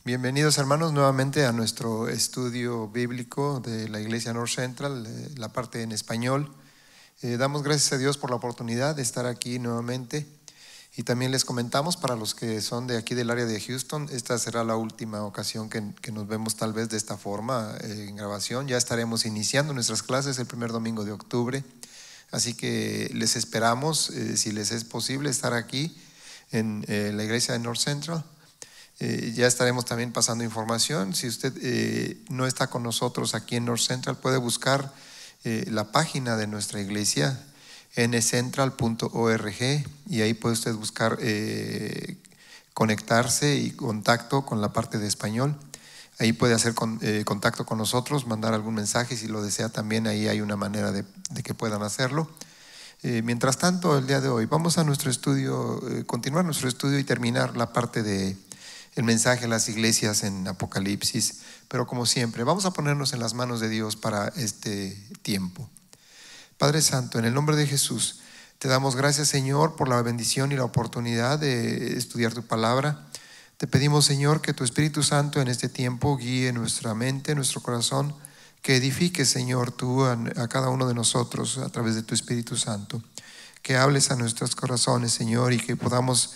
Bienvenidos, hermanos, nuevamente a nuestro estudio bíblico de la Iglesia North Central, la parte en español. Damos gracias a Dios por la oportunidad de estar aquí nuevamente, y también les comentamos, para los que son de aquí del área de Houston, esta será la última ocasión que nos vemos tal vez de esta forma en grabación. Ya estaremos iniciando nuestras clases el primer domingo de octubre, así que les esperamos, si les es posible, estar aquí en la Iglesia de North Central. Ya estaremos también pasando información. Si usted no está con nosotros aquí en North Central, puede buscar la página de nuestra iglesia, ncentral.org, y ahí puede usted buscar conectarse y contacto con la parte de español. Ahí puede hacer contacto con nosotros, mandar algún mensaje si lo desea. También ahí hay una manera de que puedan hacerlo. Mientras tanto, el día de hoy vamos a nuestro estudio, continuar nuestro estudio y terminar la parte de el mensaje a las iglesias en Apocalipsis. Pero como siempre, vamos a ponernos en las manos de Dios para este tiempo. Padre Santo, en el nombre de Jesús, te damos gracias, Señor, por la bendición y la oportunidad de estudiar tu palabra. Te pedimos, Señor, que tu Espíritu Santo en este tiempo guíe nuestra mente, nuestro corazón, que edifique, Señor, tú a cada uno de nosotros a través de tu Espíritu Santo. Que hables a nuestros corazones, Señor, y que podamos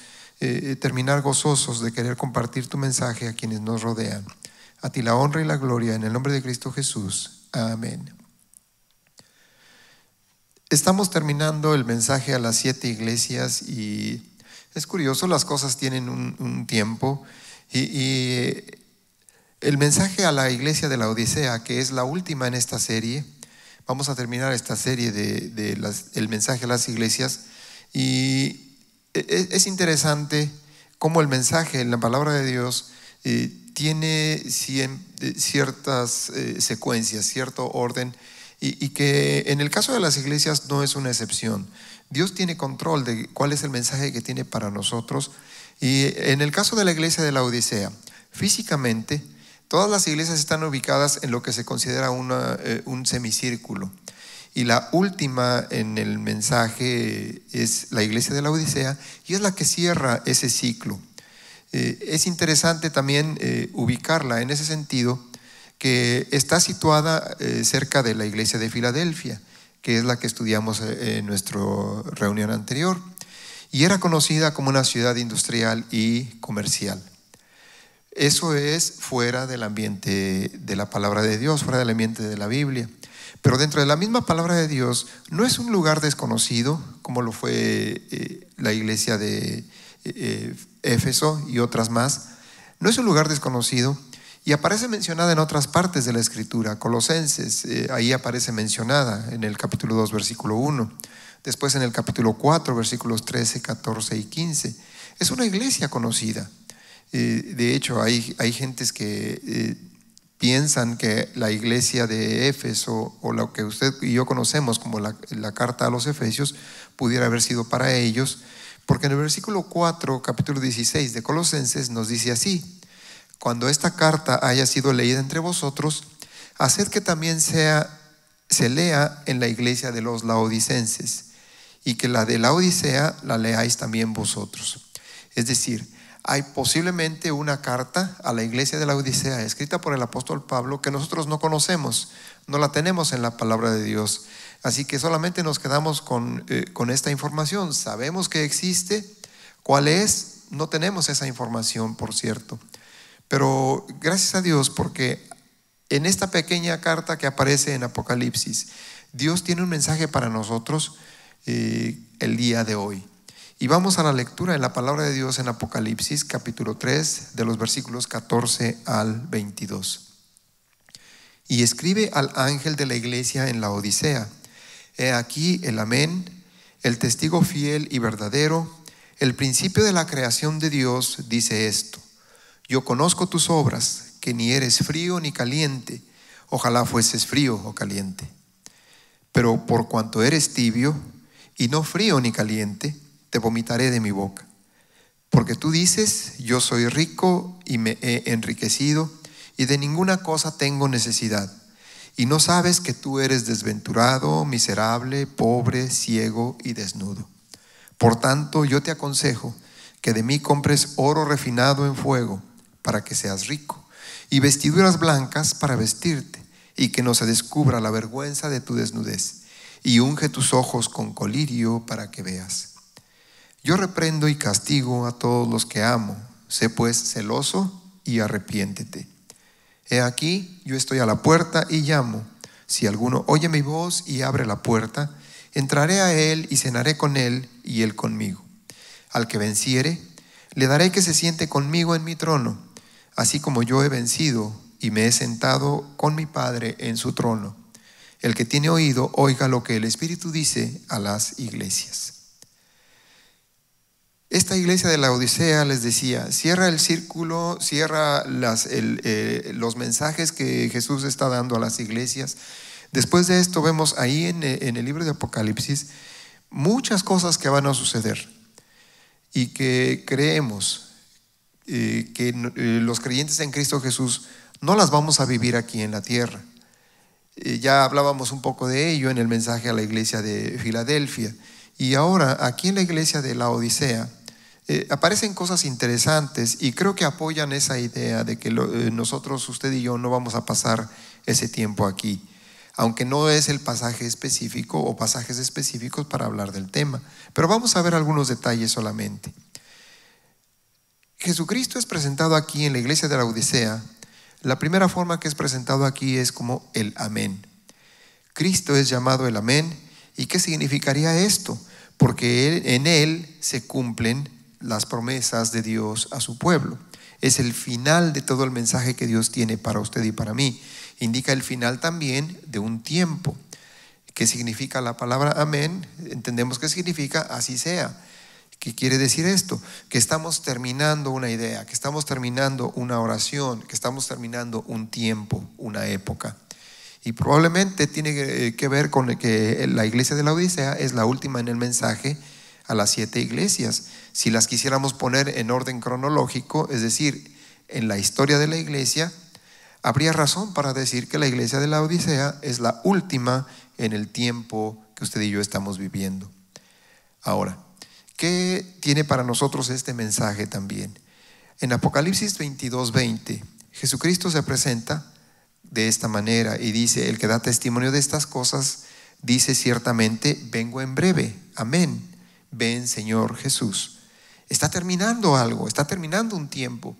terminar gozosos de querer compartir tu mensaje a quienes nos rodean. A ti la honra y la gloria, en el nombre de Cristo Jesús. Amén. Estamos terminando el mensaje a las 7 iglesias, y es curioso, las cosas tienen un tiempo, y el mensaje a la iglesia de la Odisea, que es la última en esta serie, vamos a terminar esta serie el mensaje a las iglesias, y es interesante cómo el mensaje en la palabra de Dios tiene ciertas secuencias, cierto orden, y que en el caso de las iglesias no es una excepción. Dios tiene control de cuál es el mensaje que tiene para nosotros. Y en el caso de la iglesia de la Odisea, físicamente todas las iglesias están ubicadas en lo que se considera un semicírculo. Y la última en el mensaje es la iglesia de la Odisea, y es la que cierra ese ciclo. Es interesante también ubicarla en ese sentido, que está situada cerca de la iglesia de Filadelfia, que es la que estudiamos en nuestra reunión anterior, y era conocida como una ciudad industrial y comercial. Eso es fuera del ambiente de la palabra de Dios, fuera del ambiente de la Biblia. Pero dentro de la misma palabra de Dios, no es un lugar desconocido como lo fue la iglesia de Éfeso y otras más. No es un lugar desconocido, y aparece mencionada en otras partes de la Escritura. Colosenses, ahí aparece mencionada en el capítulo 2, versículo 1. Después en el capítulo 4, versículos 13, 14 y 15. Es una iglesia conocida. De hecho, hay gentes que piensan que la iglesia de Éfeso, o lo que usted y yo conocemos como la carta a los Efesios, pudiera haber sido para ellos, porque en el versículo 4, capítulo 16 de Colosenses nos dice así: cuando esta carta haya sido leída entre vosotros, haced que también se lea en la iglesia de los laodicenses, y que la de la Odisea la leáis también vosotros. Es decir, hay posiblemente una carta a la iglesia de la Odisea escrita por el apóstol Pablo que nosotros no conocemos, no la tenemos en la palabra de Dios. Así que solamente nos quedamos con esta información. Sabemos que existe. ¿Cuál es? No tenemos esa información, por cierto. Pero gracias a Dios, porque en esta pequeña carta que aparece en Apocalipsis, Dios tiene un mensaje para nosotros el día de hoy. Y vamos a la lectura en la palabra de Dios en Apocalipsis capítulo 3, de los versículos 14 al 22. Y escribe al ángel de la iglesia en la Odisea: he aquí el Amén, el testigo fiel y verdadero, el principio de la creación de Dios, dice esto: yo conozco tus obras, que ni eres frío ni caliente. Ojalá fueses frío o caliente. Pero por cuanto eres tibio y no frío ni caliente, te vomitaré de mi boca. Porque tú dices: yo soy rico y me he enriquecido, y de ninguna cosa tengo necesidad. Y no sabes que tú eres desventurado, miserable, pobre, ciego y desnudo. Por tanto, yo te aconsejo que de mí compres oro refinado en fuego, para que seas rico, y vestiduras blancas para vestirte, y que no se descubra la vergüenza de tu desnudez, y unge tus ojos con colirio para que veas. Yo reprendo y castigo a todos los que amo. Sé pues celoso y arrepiéntete. He aquí, yo estoy a la puerta y llamo. Si alguno oye mi voz y abre la puerta, entraré a él y cenaré con él y él conmigo. Al que venciere, le daré que se siente conmigo en mi trono, así como yo he vencido y me he sentado con mi Padre en su trono. El que tiene oído, oiga lo que el Espíritu dice a las iglesias. Esta iglesia de la Odisea, les decía, cierra el círculo, cierra los mensajes que Jesús está dando a las iglesias. Después de esto vemos ahí en el libro de Apocalipsis muchas cosas que van a suceder y que creemos que los creyentes en Cristo Jesús no las vamos a vivir aquí en la tierra. Ya hablábamos un poco de ello en el mensaje a la iglesia de Filadelfia, y ahora aquí en la iglesia de la Odisea aparecen cosas interesantes y creo que apoyan esa idea de que nosotros, usted y yo, no vamos a pasar ese tiempo aquí, aunque no es el pasaje específico o pasajes específicos para hablar del tema, pero vamos a ver algunos detalles solamente. Jesucristo es presentado aquí en la iglesia de la Odisea. La primera forma que es presentado aquí es como el amén. Cristo es llamado el amén. ¿Y qué significaría esto? Porque en él se cumplen las promesas de Dios a su pueblo. Es el final de todo el mensaje que Dios tiene para usted y para mí. Indica el final también de un tiempo. ¿Qué significa la palabra amén? Entendemos que significa así sea. ¿Qué quiere decir esto? Que estamos terminando una idea, que estamos terminando una oración, que estamos terminando un tiempo, una época. Y probablemente tiene que ver con que la iglesia de la Odisea es la última en el mensaje a las 7 iglesias. Si las quisiéramos poner en orden cronológico, es decir, en la historia de la iglesia, habría razón para decir que la iglesia de la Odisea es la última en el tiempo que usted y yo estamos viviendo. Ahora, ¿qué tiene para nosotros este mensaje también? En Apocalipsis 22:20, Jesucristo se presenta de esta manera y dice: el que da testimonio de estas cosas dice ciertamente, vengo en breve, amén, ven Señor Jesús. Está terminando algo, está terminando un tiempo.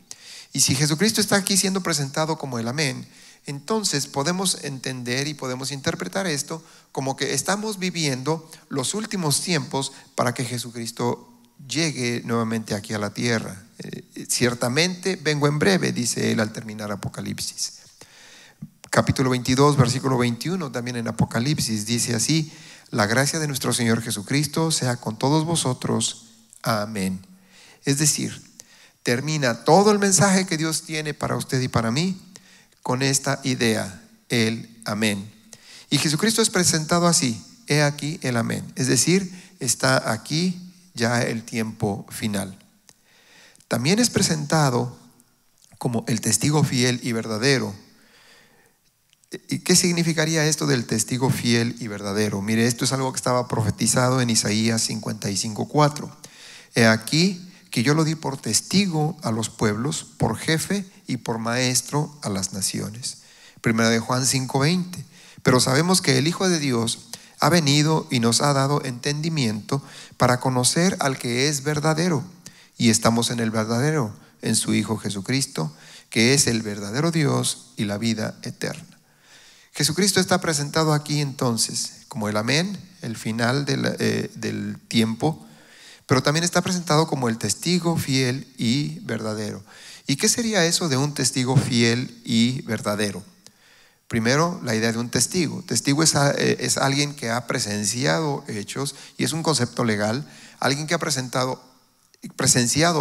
Y si Jesucristo está aquí siendo presentado como el amén, entonces podemos entender y podemos interpretar esto como que estamos viviendo los últimos tiempos para que Jesucristo llegue nuevamente aquí a la tierra. Ciertamente vengo en breve, dice él al terminar Apocalipsis. Capítulo 22, versículo 21, también en Apocalipsis, dice así: la gracia de nuestro Señor Jesucristo sea con todos vosotros. Amén. Es decir, termina todo el mensaje que Dios tiene para usted y para mí con esta idea, el amén. Y Jesucristo es presentado así: he aquí el amén. Es decir, está aquí ya el tiempo final. También es presentado como el testigo fiel y verdadero. ¿Y qué significaría esto del testigo fiel y verdadero? Mire, esto es algo que estaba profetizado en Isaías 55:4. He aquí que yo lo di por testigo a los pueblos, por jefe y por maestro a las naciones. Primera de Juan 5:20. Pero sabemos que el Hijo de Dios ha venido y nos ha dado entendimiento para conocer al que es verdadero. Y estamos en el verdadero, en su Hijo Jesucristo, que es el verdadero Dios y la vida eterna. Jesucristo está presentado aquí entonces como el amén, el final del tiempo, pero también está presentado como el testigo fiel y verdadero. ¿Y qué sería eso de un testigo fiel y verdadero? Primero, la idea de un testigo. Testigo es alguien que ha presenciado hechos, y es un concepto legal. Alguien que ha presenciado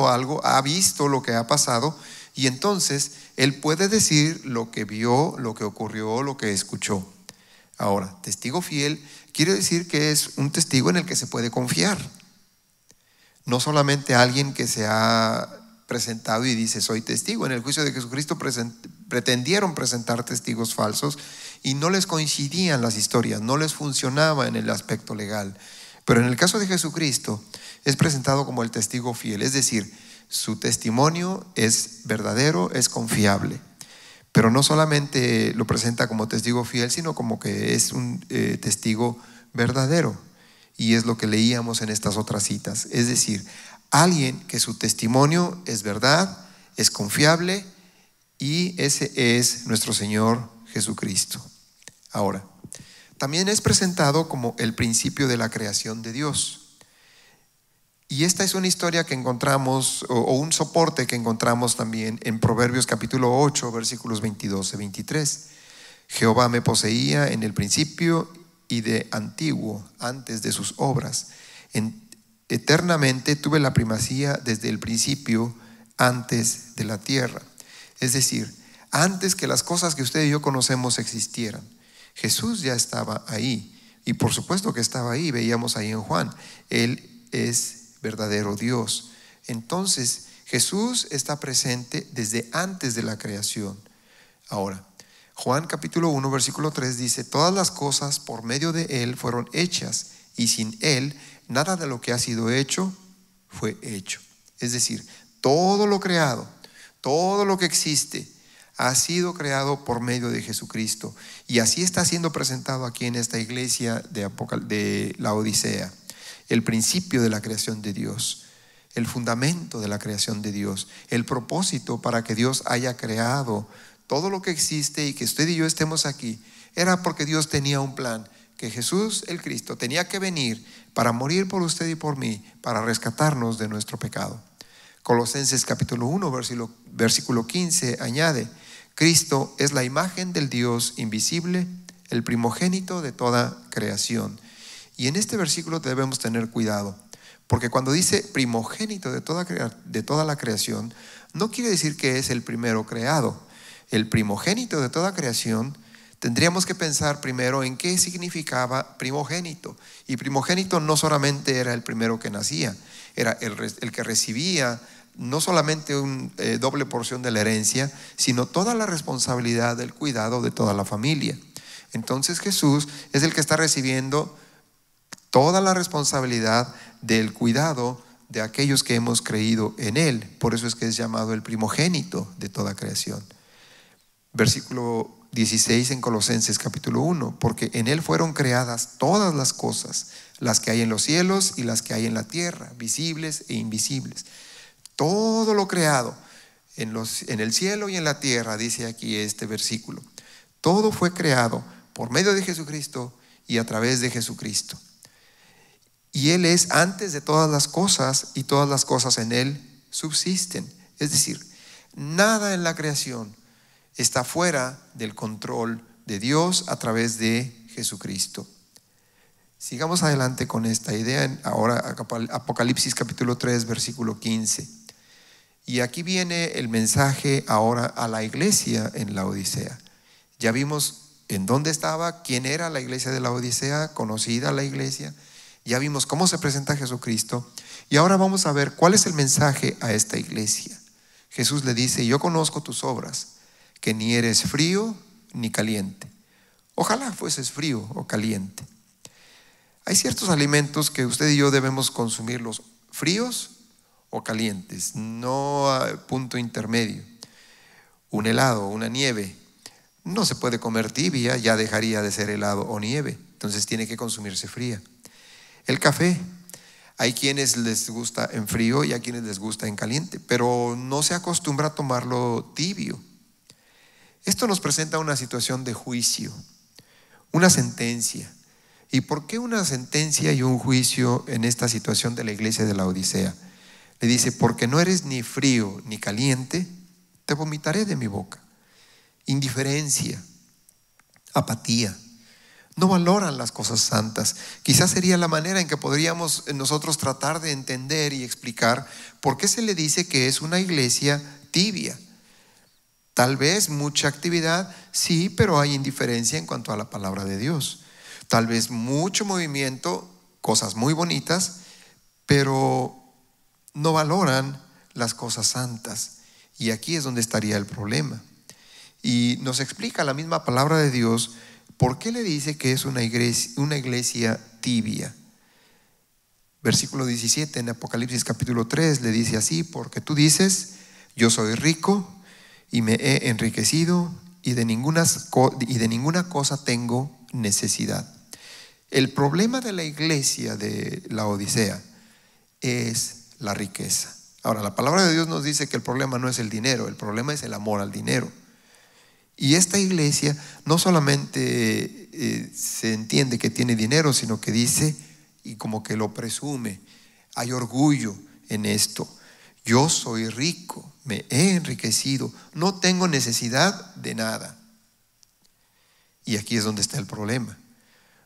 algo, ha visto lo que ha pasado, y entonces él puede decir lo que vio, lo que ocurrió, lo que escuchó. Ahora, testigo fiel quiere decir que es un testigo en el que se puede confiar. No solamente alguien que se ha presentado y dice soy testigo. En el juicio de Jesucristo pretendieron presentar testigos falsos y no les coincidían las historias, no les funcionaba en el aspecto legal. Pero en el caso de Jesucristo es presentado como el testigo fiel, es decir, su testimonio es verdadero, es confiable. Pero no solamente lo presenta como testigo fiel, sino como que es un testigo verdadero. Y es lo que leíamos en estas otras citas. Es decir, alguien que su testimonio es verdad, es confiable, y ese es nuestro Señor Jesucristo. Ahora, también es presentado como el principio de la creación de Dios. Y esta es una historia que encontramos, o un soporte que encontramos también en Proverbios capítulo 8, versículos 22 y 23. Jehová me poseía en el principio y de antiguo, antes de sus obras. Eternamente tuve la primacía desde el principio, antes de la tierra. Es decir, antes que las cosas que usted y yo conocemos existieran, Jesús ya estaba ahí. Y por supuesto que estaba ahí, veíamos ahí en Juan. Él es verdadero Dios. Entonces, Jesús está presente desde antes de la creación. Ahora, Juan capítulo 1, versículo 3 dice: todas las cosas por medio de Él fueron hechas, y sin Él nada de lo que ha sido hecho fue hecho. Es decir, todo lo creado, todo lo que existe, ha sido creado por medio de Jesucristo. Y así está siendo presentado aquí en esta iglesia de la Odisea. El principio de la creación de Dios, el fundamento de la creación de Dios, el propósito para que Dios haya creado todo lo que existe y que usted y yo estemos aquí, era porque Dios tenía un plan, que Jesús el Cristo tenía que venir para morir por usted y por mí, para rescatarnos de nuestro pecado. Colosenses capítulo 1, versículo 15 añade: Cristo es la imagen del Dios invisible, el primogénito de toda creación. Y en este versículo debemos tener cuidado, porque cuando dice primogénito de toda la creación, no quiere decir que es el primero creado. El primogénito de toda creación, tendríamos que pensar primero en qué significaba primogénito. Y primogénito no solamente era el primero que nacía, era el que recibía no solamente una doble porción de la herencia, sino toda la responsabilidad del cuidado de toda la familia. Entonces Jesús es el que está recibiendo toda la responsabilidad del cuidado de aquellos que hemos creído en Él. Por eso es que es llamado el primogénito de toda creación. Versículo 16 en Colosenses capítulo 1: porque en Él fueron creadas todas las cosas, las que hay en los cielos y las que hay en la tierra, visibles e invisibles. Todo lo creado en el cielo y en la tierra, dice aquí este versículo. Todo fue creado por medio de Jesucristo y a través de Jesucristo. Y Él es antes de todas las cosas, y todas las cosas en Él subsisten. Es decir, nada en la creación está fuera del control de Dios a través de Jesucristo. Sigamos adelante con esta idea. Ahora Apocalipsis capítulo 3, versículo 15. Y aquí viene el mensaje ahora a la iglesia en la Odisea. Ya vimos en dónde estaba, quién era la iglesia de la Odisea, conocida la iglesia. Ya vimos cómo se presenta Jesucristo. Y ahora vamos a ver cuál es el mensaje a esta iglesia. Jesús le dice: yo conozco tus obras, que ni eres frío ni caliente. Ojalá fueses frío o caliente. Hay ciertos alimentos que usted y yo debemos consumirlos fríos o calientes, no a punto intermedio. Un helado, una nieve, no se puede comer tibia, ya dejaría de ser helado o nieve. Entonces tiene que consumirse fría. El café, hay quienes les gusta en frío y a quienes les gusta en caliente, pero no se acostumbra a tomarlo tibio. Esto nos presenta una situación de juicio, una sentencia. ¿Y por qué una sentencia y un juicio en esta situación de la iglesia de la Odisea? Le dice: porque no eres ni frío ni caliente, te vomitaré de mi boca. Indiferencia, apatía. No valoran las cosas santas. Quizás sería la manera en que podríamos nosotros tratar de entender y explicar por qué se le dice que es una iglesia tibia. Tal vez mucha actividad, sí, pero hay indiferencia en cuanto a la palabra de Dios. Tal vez mucho movimiento, cosas muy bonitas, pero no valoran las cosas santas. Y aquí es donde estaría el problema. Y nos explica la misma palabra de Dios por qué le dice que es una iglesia tibia. Versículo 17 en Apocalipsis capítulo 3 le dice así: porque tú dices, yo soy rico y me he enriquecido y de ninguna cosa tengo necesidad. El problema de la iglesia de Laodicea es la riqueza. Ahora, la palabra de Dios nos dice que el problema no es el dinero, el problema es el amor al dinero. Y esta iglesia no solamente se entiende que tiene dinero, sino que dice, y como que lo presume, hay orgullo en esto. Yo soy rico, me he enriquecido, no tengo necesidad de nada. Y aquí es donde está el problema.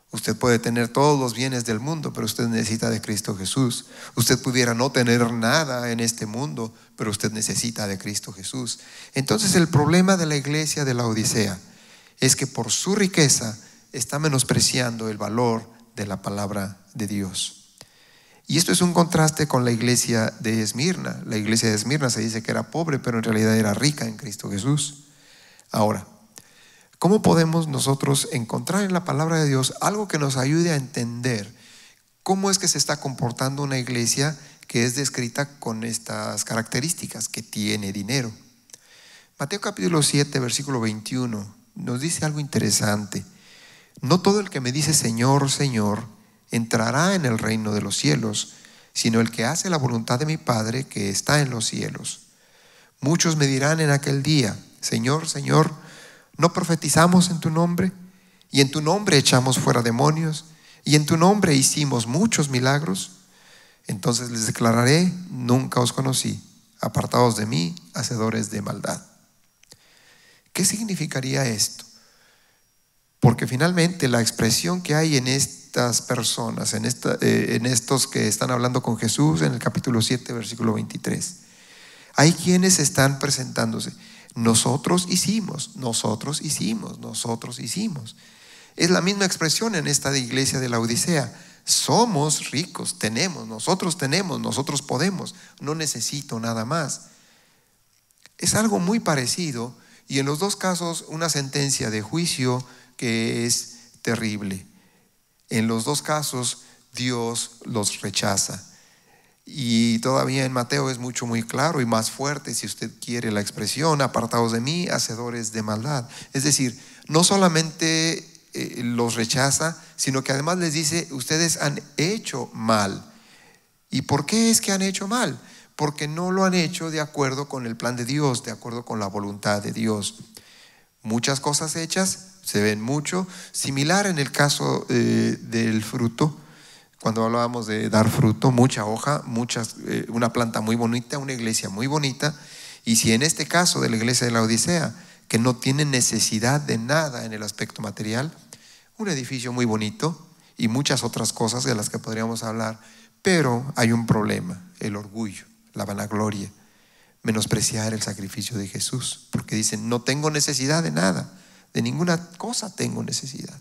Usted puede tener todos los bienes del mundo, pero usted necesita de Cristo Jesús. Usted pudiera no tener nada en este mundo, pero usted necesita de Cristo Jesús. Entonces el problema de la iglesia de Laodicea es que por su riqueza está menospreciando el valor de la palabra de Dios. Y esto es un contraste con la iglesia de Esmirna. La iglesia de Esmirna se dice que era pobre, pero en realidad era rica en Cristo Jesús. Ahora, ¿cómo podemos nosotros encontrar en la palabra de Dios algo que nos ayude a entender cómo es que se está comportando una iglesia que es descrita con estas características, que tiene dinero? Mateo capítulo 7, versículo 21 nos dice algo interesante. No todo el que me dice Señor, Señor, entrará en el reino de los cielos, sino el que hace la voluntad de mi Padre que está en los cielos. Muchos me dirán en aquel día, Señor, Señor, ¿no profetizamos en tu nombre? Y en tu nombre echamos fuera demonios, y en tu nombre hicimos muchos milagros. Entonces les declararé, nunca os conocí, apartados de mí, hacedores de maldad. ¿Qué significaría esto? Porque finalmente la expresión que hay en estas personas, en estos que están hablando con Jesús en el capítulo 7, versículo 23, hay quienes están presentándose. Nosotros hicimos, nosotros hicimos, nosotros hicimos. Es la misma expresión en esta iglesia de la Odisea. Somos ricos, nosotros podemos, no necesito nada más. Es algo muy parecido, y en los dos casos una sentencia de juicio que es terrible. En los dos casos Dios los rechaza. Y todavía en Mateo es muy claro y más fuerte, si usted quiere la expresión, apartados de mí, hacedores de maldad. Es decir, no solamente los rechaza, sino que además les dice, ustedes han hecho mal. ¿Y por qué es que han hecho mal? Porque no lo han hecho de acuerdo con el plan de Dios, de acuerdo con la voluntad de Dios. Muchas cosas hechas se ven mucho, similar en el caso del fruto. Cuando hablábamos de dar fruto, mucha hoja, una planta muy bonita, una iglesia muy bonita. Y si en este caso de la iglesia de la Odisea, que no tiene necesidad de nada en el aspecto material, un edificio muy bonito y muchas otras cosas de las que podríamos hablar, pero hay un problema: el orgullo, la vanagloria, menospreciar el sacrificio de Jesús, porque dicen, no tengo necesidad de nada, de ninguna cosa tengo necesidad.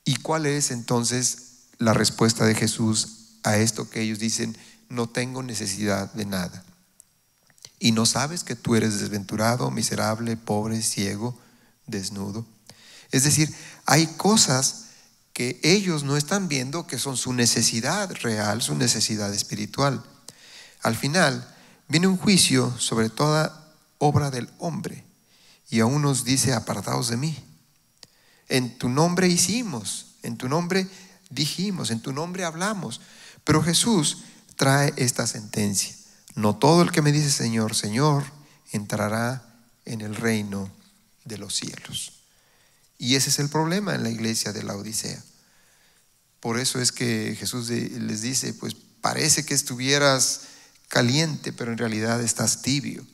¿Y cuál es entonces la respuesta de Jesús a esto que ellos dicen, no tengo necesidad de nada? ¿Y no sabes que tú eres desventurado, miserable, pobre, ciego, desnudo? Es decir, hay cosas que ellos no están viendo que son su necesidad real, su necesidad espiritual. Al final viene un juicio sobre toda obra del hombre, y aún nos dice, apartados de mí. En tu nombre hicimos, en tu nombre dijimos, en tu nombre hablamos. Pero Jesús trae esta sentencia: no todo el que me dice Señor, Señor, entrará en el reino de los cielos. Y ese es el problema en la iglesia de la Odisea. Por eso es que Jesús les dice, pues parece que estuvieras caliente, pero en realidad estás tibio.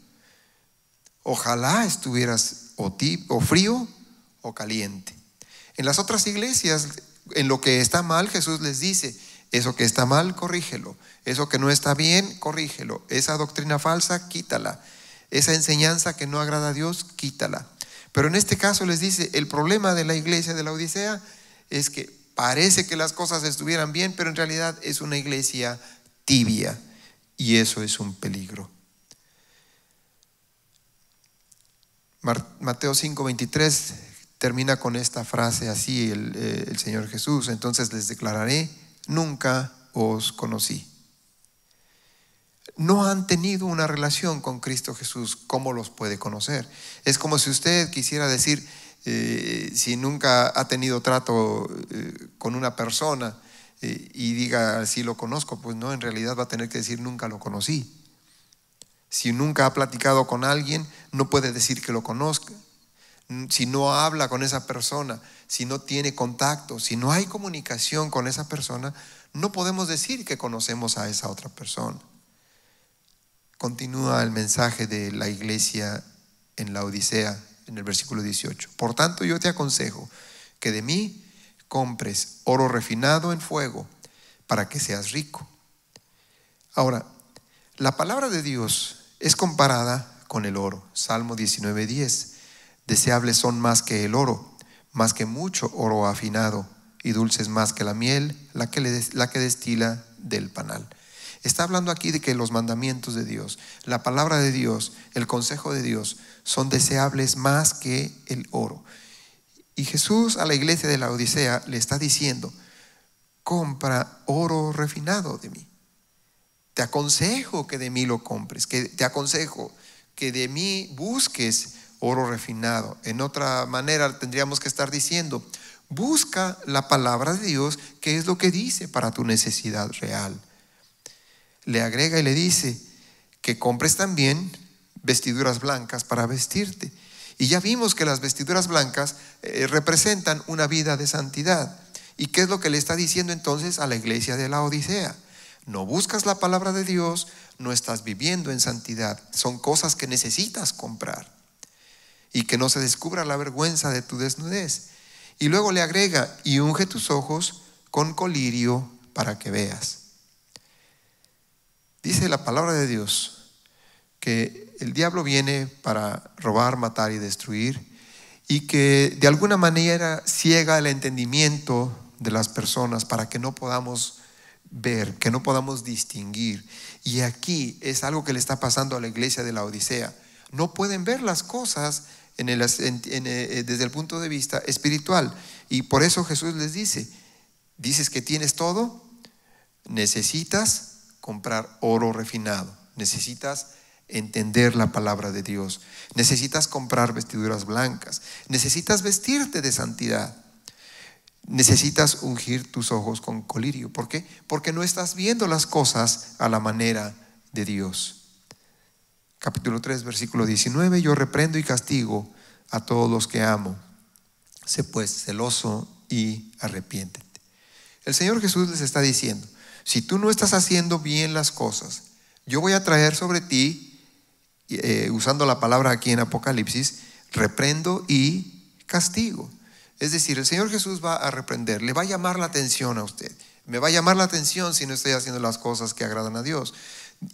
Ojalá estuvieras o frío o caliente. En las otras iglesias, en lo que está mal, Jesús les dice, eso que está mal, corrígelo. Eso que no está bien, corrígelo. Esa doctrina falsa, quítala. Esa enseñanza que no agrada a Dios, quítala. Pero en este caso les dice, el problema de la iglesia de la Odisea es que parece que las cosas estuvieran bien, pero en realidad es una iglesia tibia, y eso es un peligro. Mateo 5:23 termina con esta frase así el Señor Jesús: entonces les declararé, nunca os conocí. No han tenido una relación con Cristo Jesús. ¿Cómo los puede conocer? Es como si usted quisiera decir, si nunca ha tenido trato con una persona y diga, si lo conozco, pues no, en realidad va a tener que decir, nunca lo conocí. Si nunca ha platicado con alguien, no puede decir que lo conozca. Si no habla con esa persona, si no tiene contacto, si no hay comunicación con esa persona, no podemos decir que conocemos a esa otra persona. Continúa el mensaje de la iglesia en la Odisea, en el versículo 18. Por tanto, yo te aconsejo que de mí compres oro refinado en fuego para que seas rico. Ahora, la palabra de Dios es comparada con el oro. Salmo 19:10. Deseables son más que el oro, más que mucho oro afinado, y dulces más que la miel, la que destila del panal. Está hablando aquí de que los mandamientos de Dios, la palabra de Dios, el consejo de Dios son deseables más que el oro. Y Jesús a la iglesia de la Odisea le está diciendo, compra oro refinado de mí. Te aconsejo que de mí lo compres, que te aconsejo que de mí busques oro refinado. En otra manera tendríamos que estar diciendo, busca la palabra de Dios, que es lo que dice para tu necesidad real. Le agrega y le dice que compres también vestiduras blancas para vestirte. Y ya vimos que las vestiduras blancas representan una vida de santidad. ¿Y qué es lo que le está diciendo entonces a la iglesia de la Odisea? No buscas la palabra de Dios, no estás viviendo en santidad. Son cosas que necesitas comprar y que no se descubra la vergüenza de tu desnudez. Y luego le agrega, y unge tus ojos con colirio para que veas. Dice la palabra de Dios que el diablo viene para robar, matar y destruir, y que de alguna manera ciega el entendimiento de las personas para que no podamos ver, que no podamos distinguir. Y aquí es algo que le está pasando a la iglesia de la Odisea. No pueden ver las cosas desde el punto de vista espiritual. Y por eso Jesús les dice, dices que tienes todo, necesitas comprar oro refinado, necesitas entender la palabra de Dios, necesitas comprar vestiduras blancas, necesitas vestirte de santidad, necesitas ungir tus ojos con colirio. ¿Por qué? Porque no estás viendo las cosas a la manera de Dios. Capítulo 3, versículo 19, yo reprendo y castigo a todos los que amo. Sé pues celoso y arrepiéntete. El Señor Jesús les está diciendo, si tú no estás haciendo bien las cosas, yo voy a traer sobre ti, usando la palabra aquí en Apocalipsis, reprendo y castigo. Es decir, el Señor Jesús va a reprender, le va a llamar la atención a usted. Me va a llamar la atención si no estoy haciendo las cosas que agradan a Dios.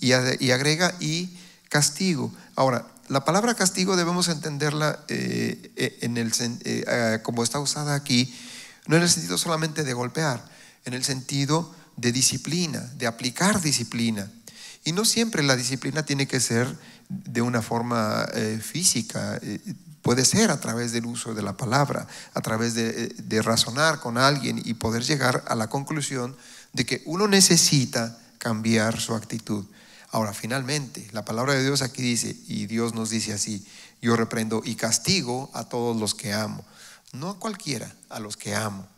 Y agrega y castigo. Ahora, la palabra castigo debemos entenderla como está usada aquí, no en el sentido solamente de golpear, en el sentido de disciplina, de aplicar disciplina. Y no siempre la disciplina tiene que ser de una forma física. Puede ser a través del uso de la palabra, a través de razonar con alguien y poder llegar a la conclusión de que uno necesita cambiar su actitud. Ahora, finalmente, la palabra de Dios aquí dice, y Dios nos dice así, yo reprendo y castigo a todos los que amo. No a cualquiera, a los que amo.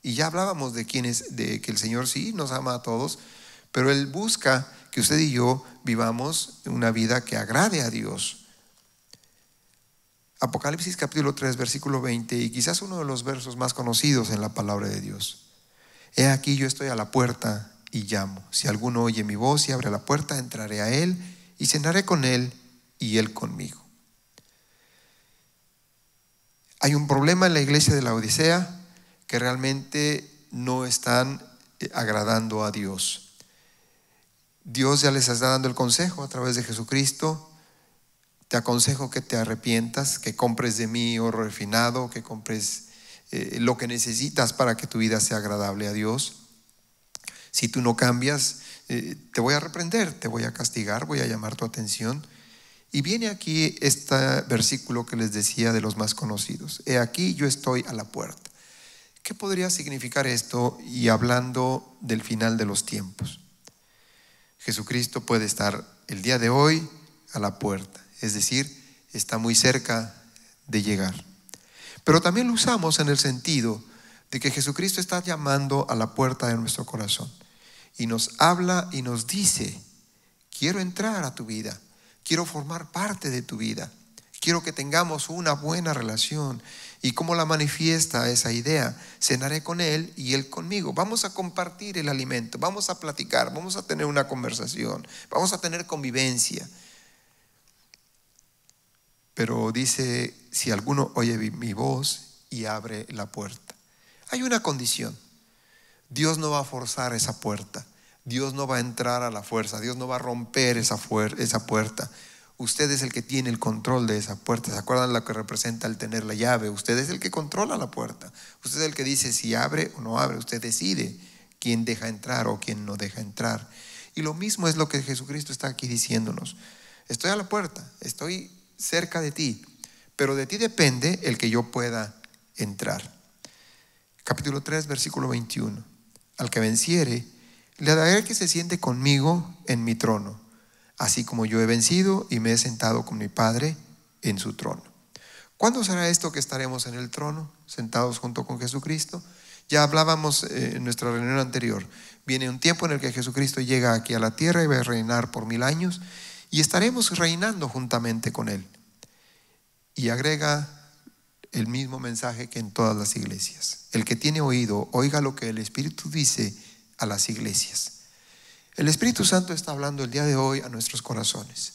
Y ya hablábamos de que el Señor sí nos ama a todos, pero Él busca que usted y yo vivamos una vida que agrade a Dios. Apocalipsis capítulo 3, versículo 20, y quizás uno de los versos más conocidos en la palabra de Dios. He aquí yo estoy a la puerta y llamo. Si alguno oye mi voz y abre la puerta, entraré a él y cenaré con él y él conmigo. Hay un problema en la iglesia de la Odisea, que realmente no están agradando a Dios. Dios ya les está dando el consejo a través de Jesucristo. Te aconsejo que te arrepientas, que compres de mí oro refinado, que compres lo que necesitas para que tu vida sea agradable a Dios. Si tú no cambias, te voy a reprender, te voy a castigar, voy a llamar tu atención. Y viene aquí este versículo que les decía de los más conocidos. He aquí yo estoy a la puerta. ¿Qué podría significar esto? Y hablando del final de los tiempos. Jesucristo puede estar el día de hoy a la puerta, es decir, está muy cerca de llegar. Pero también lo usamos en el sentido de que Jesucristo está llamando a la puerta de nuestro corazón y nos habla y nos dice: quiero entrar a tu vida, quiero formar parte de tu vida, quiero que tengamos una buena relación. ¿Y cómo la manifiesta esa idea? Cenaré con Él y Él conmigo. Vamos a compartir el alimento, vamos a platicar, vamos a tener una conversación, vamos a tener convivencia. Pero dice: si alguno oye mi voz y abre la puerta. Hay una condición. Dios no va a forzar esa puerta. Dios no va a entrar a la fuerza. Dios no va a romper esa puerta. Usted es el que tiene el control de esa puerta. ¿Se acuerdan lo que representa el tener la llave? Usted es el que controla la puerta. Usted es el que dice si abre o no abre. Usted decide quién deja entrar o quién no deja entrar. Y lo mismo es lo que Jesucristo está aquí diciéndonos. Estoy a la puerta, estoy cerca de ti, pero de ti depende el que yo pueda entrar. Capítulo 3, versículo 21. Al que venciere, le daré que se siente conmigo en mi trono, así como yo he vencido y me he sentado con mi Padre en su trono. ¿Cuándo será esto que estaremos en el trono, sentados junto con Jesucristo? Ya hablábamos en nuestra reunión anterior. Viene un tiempo en el que Jesucristo llega aquí a la tierra y va a reinar por 1000 años y estaremos reinando juntamente con Él. Y agrega el mismo mensaje que en todas las iglesias: el que tiene oído, oiga lo que el Espíritu dice a las iglesias. El Espíritu Santo está hablando el día de hoy a nuestros corazones.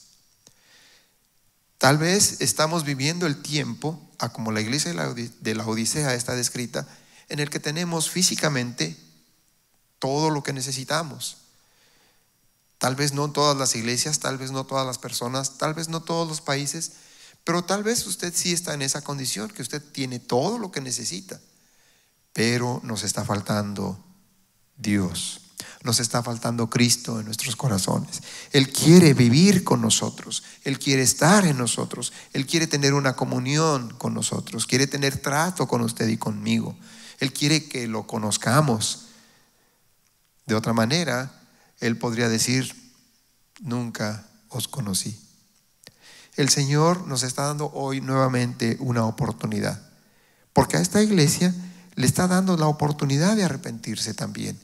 Tal vez estamos viviendo el tiempo, a como la iglesia de la Odisea está descrita, en el que tenemos físicamente todo lo que necesitamos. Tal vez no todas las iglesias, tal vez no todas las personas, tal vez no todos los países, pero tal vez usted sí está en esa condición, que usted tiene todo lo que necesita, pero nos está faltando Dios. Nos está faltando Cristo en nuestros corazones. Él quiere vivir con nosotros. Él quiere estar en nosotros. Él quiere tener una comunión con nosotros. Quiere tener trato con usted y conmigo. Él quiere que lo conozcamos. De otra manera, Él podría decir: nunca os conocí. El Señor nos está dando hoy nuevamente una oportunidad, porque a esta iglesia le está dando la oportunidad de arrepentirse también.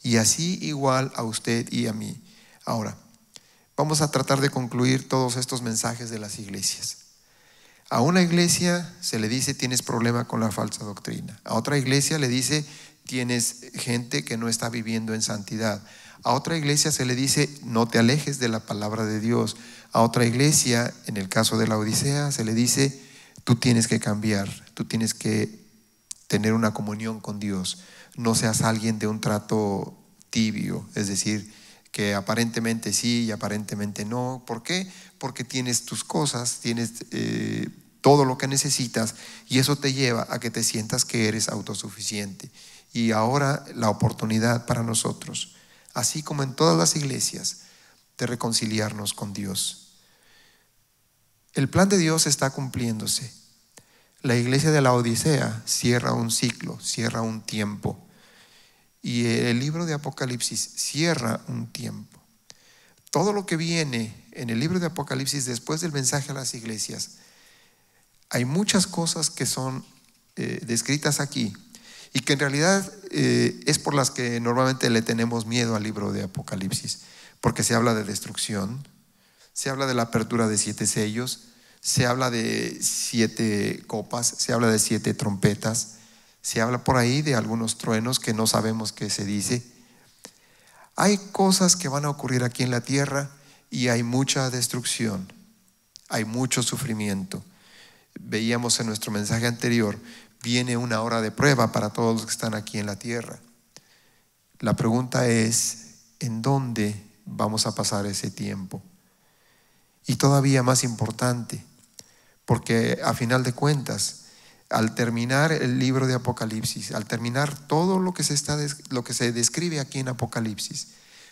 Y así igual a usted y a mí. Ahora, vamos a tratar de concluir todos estos mensajes de las iglesias. A una iglesia se le dice: tienes problema con la falsa doctrina. A otra iglesia le dice: tienes gente que no está viviendo en santidad. A otra iglesia se le dice: no te alejes de la palabra de Dios. A otra iglesia, en el caso de la Odisea, se le dice: tú tienes que cambiar, tú tienes que tener una comunión con Dios. No seas alguien de un trato tibio, es decir, que aparentemente sí y aparentemente no. ¿Por qué? Porque tienes tus cosas, tienes todo lo que necesitas, y eso te lleva a que te sientas que eres autosuficiente. Y ahora la oportunidad para nosotros, así como en todas las iglesias, de reconciliarnos con Dios. El plan de Dios está cumpliéndose. La iglesia de la Odisea cierra un ciclo, cierra un tiempo. Y el libro de Apocalipsis cierra un tiempo. Todo lo que viene en el libro de Apocalipsis después del mensaje a las iglesias, hay muchas cosas que son descritas aquí y que en realidad es por las que normalmente le tenemos miedo al libro de Apocalipsis, porque se habla de destrucción, se habla de la apertura de 7 sellos, se habla de 7 copas, se habla de 7 trompetas. Se habla por ahí de algunos truenos que no sabemos qué se dice. Hay cosas que van a ocurrir aquí en la tierra y hay mucha destrucción, hay mucho sufrimiento. Veíamos en nuestro mensaje anterior, viene una hora de prueba para todos los que están aquí en la tierra. La pregunta es: ¿en dónde vamos a pasar ese tiempo? Y todavía más importante, porque a final de cuentas, al terminar el libro de Apocalipsis, al terminar todo lo que se describe aquí en Apocalipsis,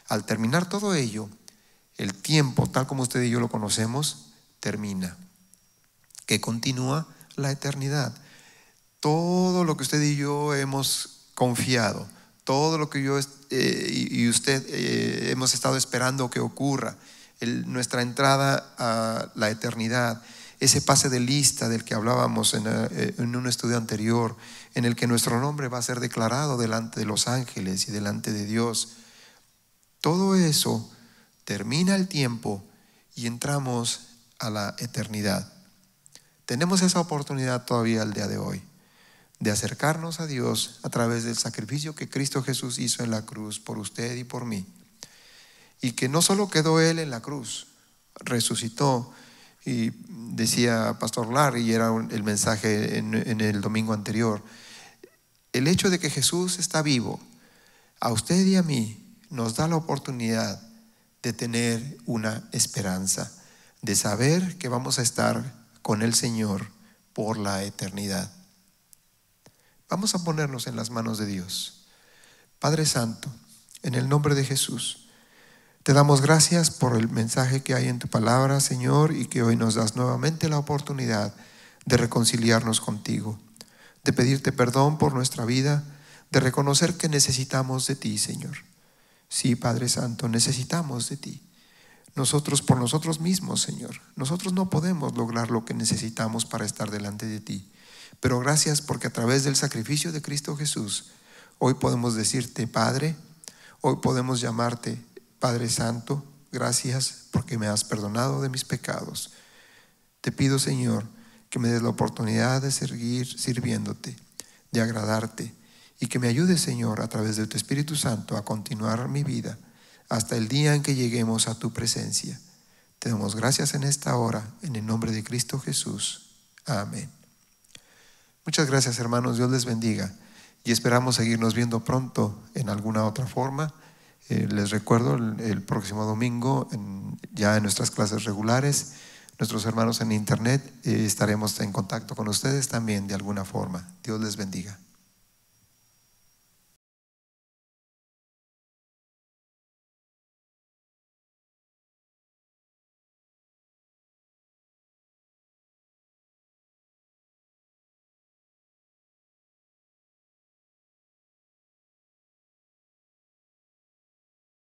al terminar todo ello, el tiempo, tal como usted y yo lo conocemos, termina. Que continúa la eternidad. todo lo que usted y yo hemos confiado, todo lo que yo y usted hemos estado esperando que ocurra, nuestra entrada a la eternidad, ese pase de lista del que hablábamos en un estudio anterior, en el que nuestro nombre va a ser declarado delante de los ángeles y delante de Dios. Todo eso termina el tiempo y entramos a la eternidad. Tenemos esa oportunidad todavía el día de hoy, de acercarnos a Dios a través del sacrificio que Cristo Jesús hizo en la cruz por usted y por mí. Y que no solo quedó Él en la cruz, resucitó. Y decía Pastor Larry, y era el mensaje en el domingo anterior, el hecho de que Jesús está vivo, a usted y a mí nos da la oportunidad de tener una esperanza, de saber que vamos a estar con el Señor por la eternidad. Vamos a ponernos en las manos de Dios. Padre Santo, en el nombre de Jesús, te damos gracias por el mensaje que hay en tu palabra, Señor, y que hoy nos das nuevamente la oportunidad de reconciliarnos contigo, de pedirte perdón por nuestra vida, de reconocer que necesitamos de ti, Señor. Sí, Padre Santo, necesitamos de ti. Nosotros por nosotros mismos, Señor, nosotros no podemos lograr lo que necesitamos para estar delante de ti. Pero gracias porque a través del sacrificio de Cristo Jesús, hoy podemos decirte, Padre, hoy podemos llamarte Padre Santo. Gracias porque me has perdonado de mis pecados. Te pido, Señor, que me des la oportunidad de seguir sirviéndote, de agradarte, y que me ayudes, Señor, a través de tu Espíritu Santo a continuar mi vida hasta el día en que lleguemos a tu presencia. Te damos gracias en esta hora, en el nombre de Cristo Jesús. Amén. Muchas gracias, hermanos. Dios les bendiga y esperamos seguirnos viendo pronto en alguna otra forma. Les recuerdo el próximo domingo ya en nuestras clases regulares, nuestros hermanos en internet, estaremos en contacto con ustedes también de alguna forma. Dios les bendiga.